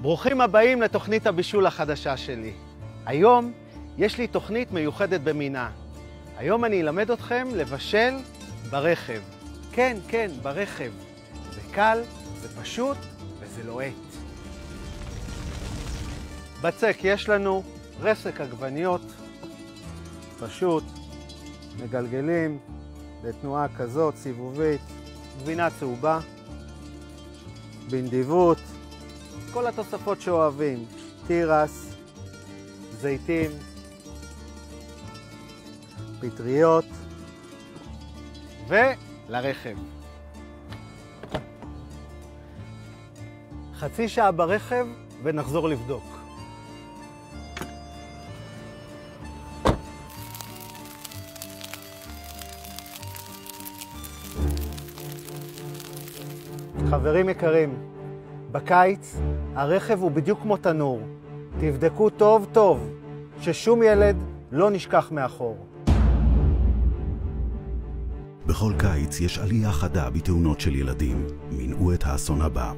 ברוכים הבאים לתוכנית הבישול החדשה שלי. היום יש לי תוכנית מיוחדת במינה. היום אני אלמד אתכם לבשל ברכב. כן, ברכב. זה קל, זה פשוט וזה לוהט. בצק יש לנו רסק עגבניות, פשוט מגלגלים לתנועה כזאת סיבובית, גבינה צהובה, בנדיבות, כל התוספות שאוהבים, תירס, זיתים, פטריות ולרכב. חצי שעה ברכב ונחזור לבדוק. חברים יקרים, בקיץ הרכב הוא בדיוק כמו תנור. תבדקו טוב טוב ששום ילד לא נשכח מאחור. בכל קיץ יש עלייה חדה בתאונות של ילדים. מנעו את האסון הבא.